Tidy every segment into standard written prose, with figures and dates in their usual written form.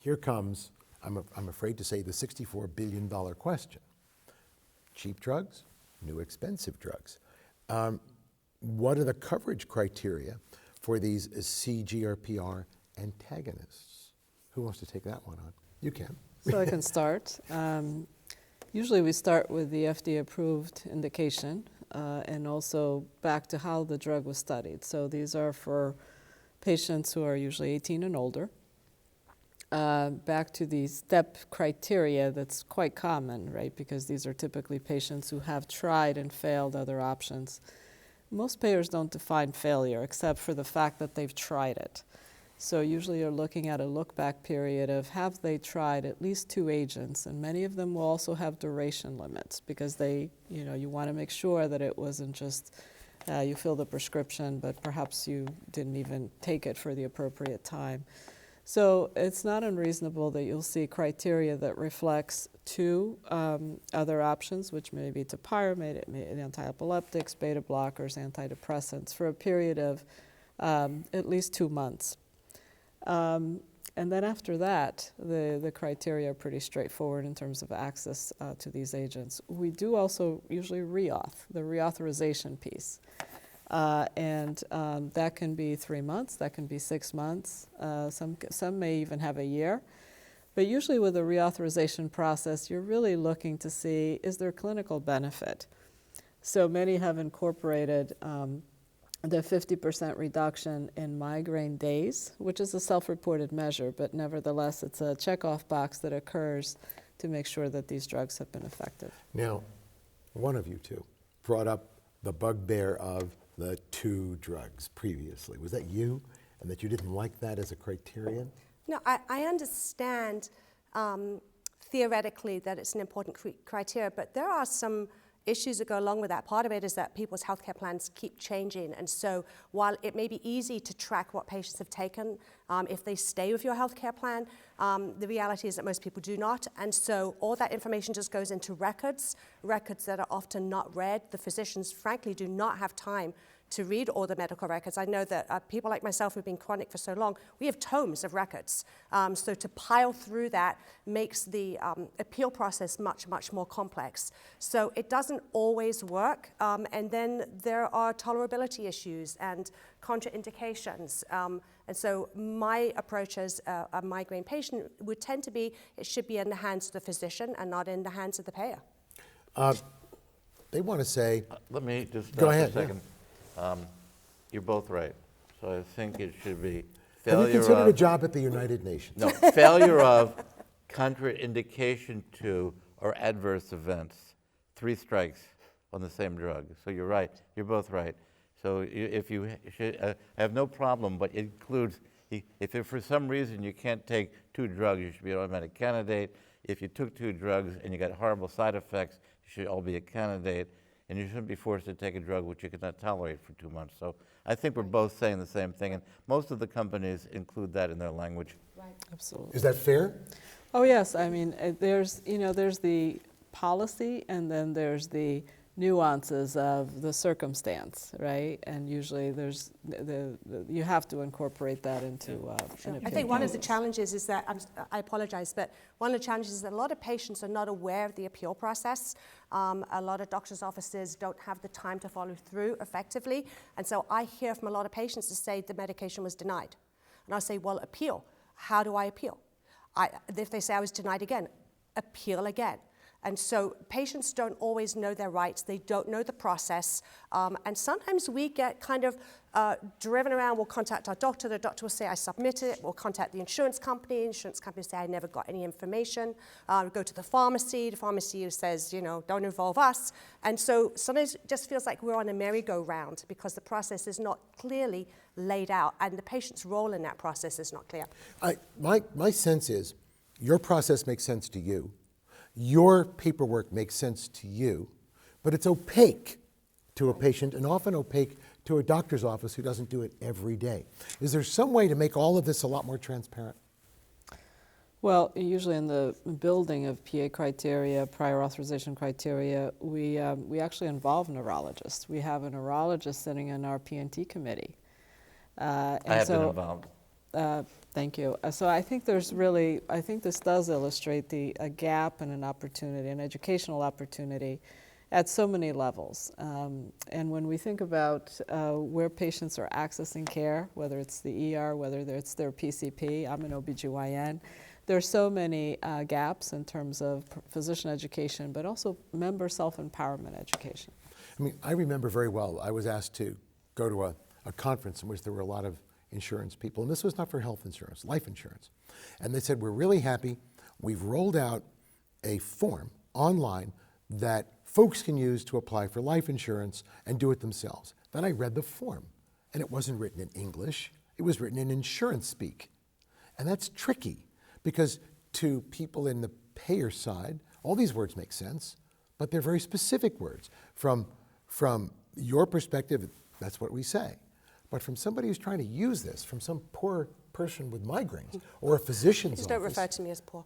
here comes, I'm afraid to say, the $64 billion question. Cheap drugs, new expensive drugs. What are the coverage criteria for these CGRPR antagonists? Who wants to take that one on? You can. So I can start. Usually we start with the FDA-approved indication and also back to how the drug was studied. So these are for patients who are usually 18 and older. Back to the STEP criteria, that's quite common, right? Because these are typically patients who have tried and failed other options. Most payers don't define failure except for the fact that they've tried it. So usually you're looking at a look-back period of have they tried at least 2 agents, and many of them will also have duration limits because they, you want to make sure that it wasn't just you fill the prescription, but perhaps you didn't even take it for the appropriate time. So it's not unreasonable that you'll see criteria that reflects 2 other options, which may be topiramate, anti-epileptics, beta blockers, antidepressants, for a period of at least 2 months. And then after that, the criteria are pretty straightforward in terms of access to these agents. We do also usually the reauthorization piece. And that can be 3 months, that can be 6 months, some may even have a year. But usually with the reauthorization process, you're really looking to see, is there clinical benefit? So many have incorporated the 50% reduction in migraine days, which is a self-reported measure, but nevertheless, it's a checkoff box that occurs to make sure that these drugs have been effective. Now, one of you two brought up the bugbear of the 2 drugs previously. Was that you? And that you didn't like that as a criterion? No, I understand theoretically that it's an important criteria, but there are some issues that go along with that. Part of it is that people's healthcare plans keep changing, and so while it may be easy to track what patients have taken, if they stay with your healthcare plan, the reality is that most people do not, and so all that information just goes into records that are often not read. The physicians, frankly, do not have time to read all the medical records. I know that people like myself who've been chronic for so long, we have tomes of records. So to pile through that makes the appeal process much, much more complex. So it doesn't always work. And then there are tolerability issues and contraindications. And so my approach as a migraine patient would tend to be, it should be in the hands of the physician and not in the hands of the payer. They want to say... let me just go stop ahead, a second. You're both right. So I think it should be failure. Have you considered a job at the United Nations? No, failure of, contraindication to, or adverse events. 3 strikes on the same drug. So you're right. You're both right. So if you should, I have no problem, but it includes, if for some reason you can't take 2 drugs, you should be an automatic candidate. If you took 2 drugs and you got horrible side effects, you should all be a candidate. And you shouldn't be forced to take a drug which you cannot tolerate for 2 months. So I think we're both saying the same thing, and most of the companies include that in their language. Right. Absolutely. Is that fair? Oh yes, I mean, there's the policy and then there's the nuances of the circumstance, right? And usually there's you have to incorporate that into an I think one of the challenges is that, I apologize, but one of the challenges is that a lot of patients are not aware of the appeal process. A lot of doctors' offices don't have the time to follow through effectively. And so I hear from a lot of patients to say the medication was denied. And I'll say, well, appeal. How do I appeal? If they say I was denied again, appeal again. And so patients don't always know their rights. They don't know the process. And sometimes we get kind of driven around. We'll contact our doctor. The doctor will say, I submitted it. We'll contact the insurance company. The insurance company will say, I never got any information. We go to the pharmacy. The pharmacy says, don't involve us. And so sometimes it just feels like we're on a merry-go-round because the process is not clearly laid out. And the patient's role in that process is not clear. My sense is your process makes sense to you. Your paperwork makes sense to you, but it's opaque to a patient and often opaque to a doctor's office who doesn't do it every day. Is there some way to make all of this a lot more transparent? Well, usually in the building of PA criteria, prior authorization criteria, we actually involve neurologists. We have a neurologist sitting in our P&T committee. I have been involved. Thank you. So I think this does illustrate a gap and an opportunity, an educational opportunity at so many levels. And when we think about where patients are accessing care, whether it's the ER, whether it's their PCP, I'm an OBGYN, there are so many gaps in terms of physician education, but also member self-empowerment education. I mean, I remember very well, I was asked to go to a conference in which there were a lot of insurance people, and this was not for health insurance, life insurance. And they said, we're really happy. We've rolled out a form online that folks can use to apply for life insurance and do it themselves. Then I read the form, and it wasn't written in English. It was written in insurance speak. And that's tricky, because to people in the payer side, all these words make sense, but they're very specific words. From your perspective, that's what we say. But from somebody who's trying to use this, from some poor person with migraines or a physician's Just don't office, refer to me as poor.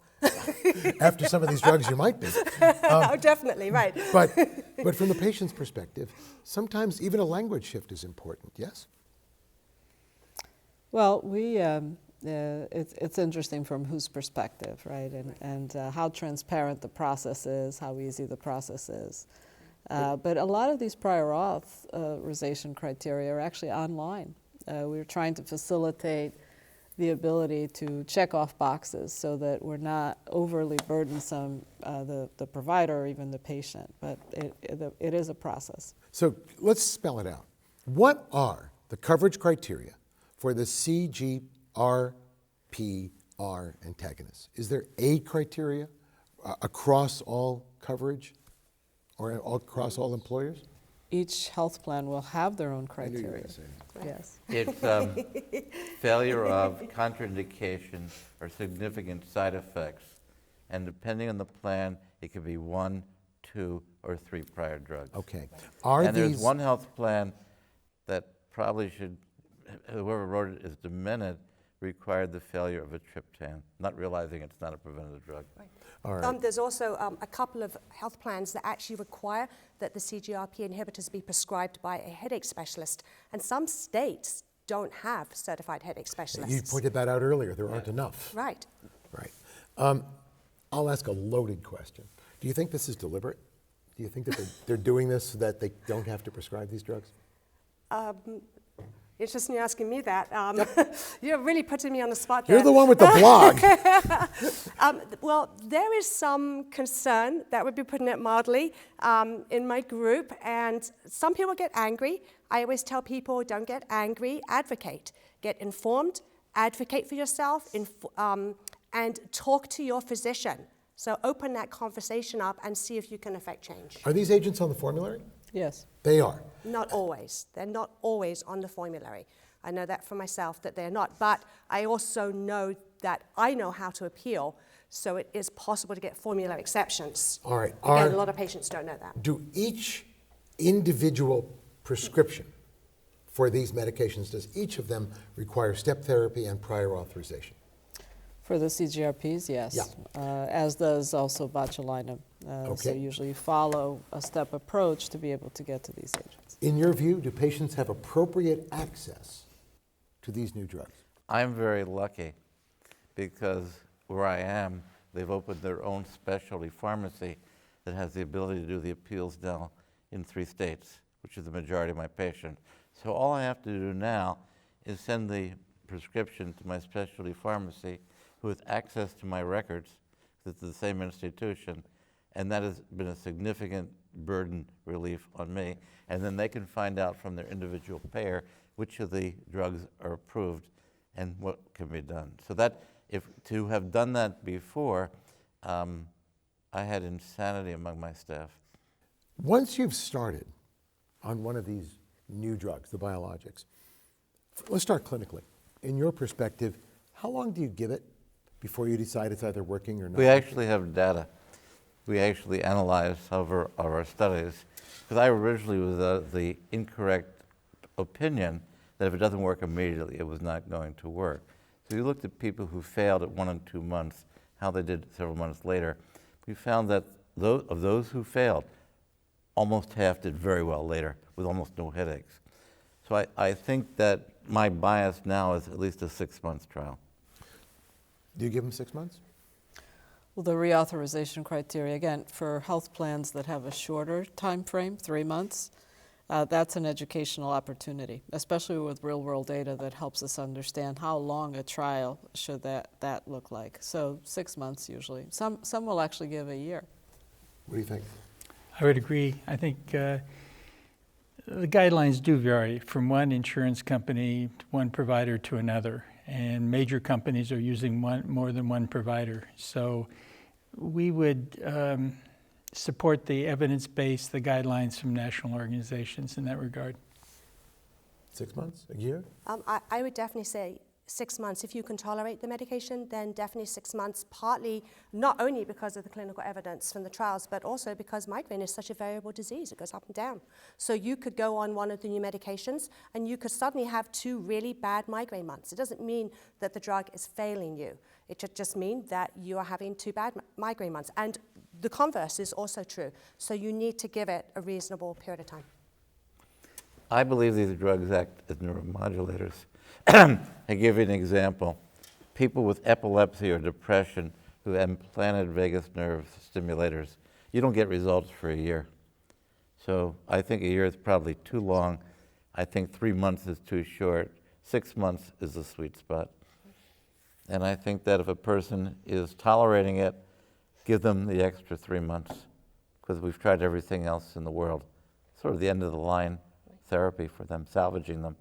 after some of these drugs you might be. Oh, definitely, right. But from the patient's perspective, sometimes even a language shift is important, yes? Well, it's interesting from whose perspective, right? And how transparent the process is, how easy the process is. But a lot of these prior authorization criteria are actually online. We're trying to facilitate the ability to check off boxes so that we're not overly burdensome, the provider or even the patient. But it is a process. So let's spell it out. What are the coverage criteria for the CGRPR antagonists? Is there a criteria across all coverage or across all employers? Each health plan will have their own criteria. Yes. It's failure of contraindication or significant side effects. And depending on the plan, it could be 1, 2, or 3 prior drugs. Okay. There's one health plan that probably should, whoever wrote it is demented, required the failure of a triptan, not realizing it's not a preventative drug. Right. All right. There's also a couple of health plans that actually require that the CGRP inhibitors be prescribed by a headache specialist. And some states don't have certified headache specialists. You pointed that out earlier. There aren't enough. Right. Right. I'll ask a loaded question. Do you think this is deliberate? Do you think that they're doing this so that they don't have to prescribe these drugs? Interesting you're asking me that. You're really putting me on the spot there. You're the one with the blog. Well, there is some concern, that would be putting it mildly, in my group, and some people get angry. I always tell people, don't get angry, advocate. Get informed, advocate for yourself, and talk to your physician. So open that conversation up and see if you can affect change. Are these agents on the formulary? Yes. They are. Not always. They're not always on the formulary. I know that for myself, that they're not. But I also know that I know how to appeal, so it is possible to get formulary exceptions. All right. Again, a lot of patients don't know that. Do each individual prescription for these medications, does each of them require step therapy and prior authorization? For the CGRPs, yes. Yeah. As does also botulinum. So Okay. usually you follow a step approach to be able to get to these agents. In your view, do patients have appropriate access to these new drugs? I'm very lucky because where I am, they've opened their own specialty pharmacy that has the ability to do the appeals now in 3 states, which is the majority of my patients. So all I have to do now is send the prescription to my specialty pharmacy who has access to my records, because it's the same institution, and that has been a significant burden relief on me. And then they can find out from their individual payer which of the drugs are approved and what can be done. So that, to have done that before, I had insanity among my staff. Once you've started on one of these new drugs, the biologics, let's start clinically. In your perspective, how long do you give it before you decide it's either working or not? We actually have data. We actually analyze some of our studies, because I originally was the incorrect opinion that if it doesn't work immediately, it was not going to work. So we looked at people who failed at 1 and 2 months, how they did several months later. We found that of those who failed, almost half did very well later with almost no headaches. So I think that my bias now is at least a 6-month trial. Do you give them 6 months? Well, the reauthorization criteria, again, for health plans that have a shorter time frame, 3 months, that's an educational opportunity, especially with real-world data that helps us understand how long a trial should that look like. So 6 months usually. Some will actually give a year. What do you think? I would agree. I think the guidelines do vary from one insurance company, one provider to another, and major companies are using more than one provider. So we would support the evidence-base, the guidelines from national organizations in that regard. 6 months? A year? I would definitely say 6 months. If you can tolerate the medication, then definitely 6 months, partly not only because of the clinical evidence from the trials, but also because migraine is such a variable disease. It goes up and down. So you could go on one of the new medications and you could suddenly have 2 really bad migraine months. It doesn't mean that the drug is failing you. It just means that you are having 2 bad migraine months. And the converse is also true. So you need to give it a reasonable period of time. I believe these drugs act as neuromodulators. I give you an example. People with epilepsy or depression who have implanted vagus nerve stimulators, you don't get results for a year. So I think a year is probably too long. I think 3 months is too short. 6 months is the sweet spot. And I think that if a person is tolerating it, give them the extra 3 months, because we've tried everything else in the world. Sort of the end of the line therapy for them, salvaging them.